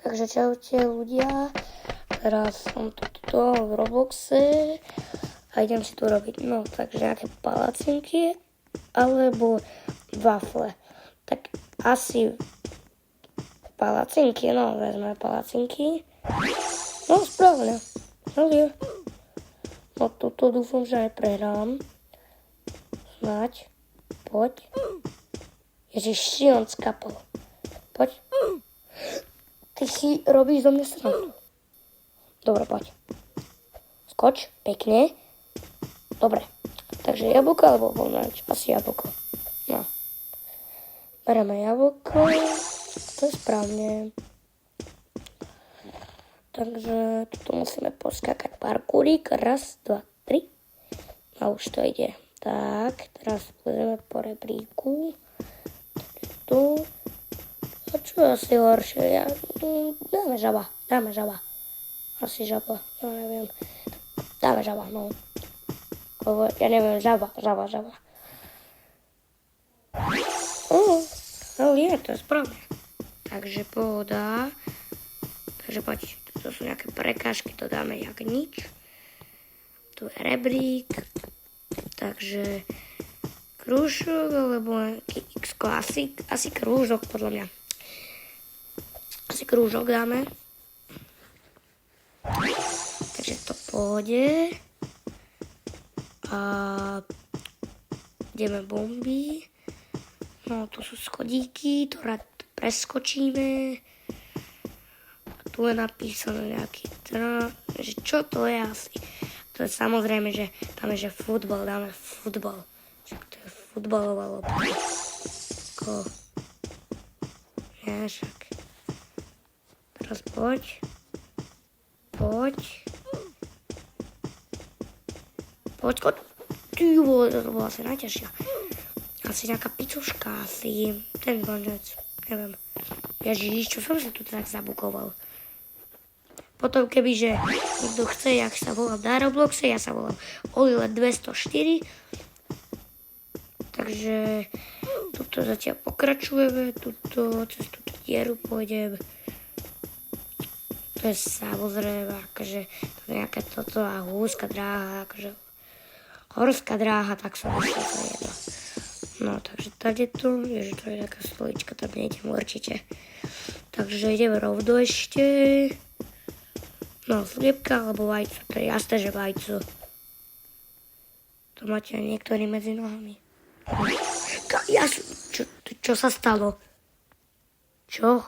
Takže čaute ľudia, teraz som tu v Robloxe a idem si tu robiť, takže nejaké palacinky alebo wafle. Tak asi palacinky, vezme palacinky. Správne, toto dúfam, že aj prehrám. Snáď, poď. Ježiš, on skapol. Poď. Ty si robíš zo mňa srandu. Dobre, poď. Skoč, pekne. Dobre. Takže jablko alebo pomarač? Asi jablko. No. Bereme jablko. To je správne. Takže tu musíme poskákať parkúrik. Raz, dva, tri. A už to ide. Tak, teraz pôjdeme po rebríku. Tu. A čo je asi horšie? Dáme žaba. Asi žaba, neviem. Dáme žaba, Lebo ja neviem, žaba. Je, to je správne. Takže pohoda. Takže poď, to sú nejaké prekážky, to dáme jak nič. Tu je rebrík. Takže krúžok, alebo x-ko, asi krúžok, podľa mňa. Asi krúžok dáme. Takže to pôjde. A ideme bomby. Tu sú schodíky, to rád preskočíme. A tu je napísané nejaký že čo to je asi. To je samozrejme, že tam je, že futbal, dáme futbal. To je futbalová lopta. Nie, však. Teraz poď. Ty vole, to bola asi najťažšia. Asi nejaká picoška, asi ten konec, neviem. Ježiš, čo som sa tu tak zabukoval. Potom kebyže niekto chce, jak sa volám na Robloxe, ja sa volám Olilet204. Takže tuto zatiaľ pokračujeme, cez túto dieru pôjdem. To je samozrejme, akože to je nejaká toto a húska dráha, akože horská dráha, tak som myslel, to je jedno. Takže tady tu, že to je taká stolička, tam nejdem určite. Takže ideme rovno ešte. Sliepka alebo vajco, to je jasné, že vajco. To máte aj niektorí medzi nohami. Čo sa stalo? Čo?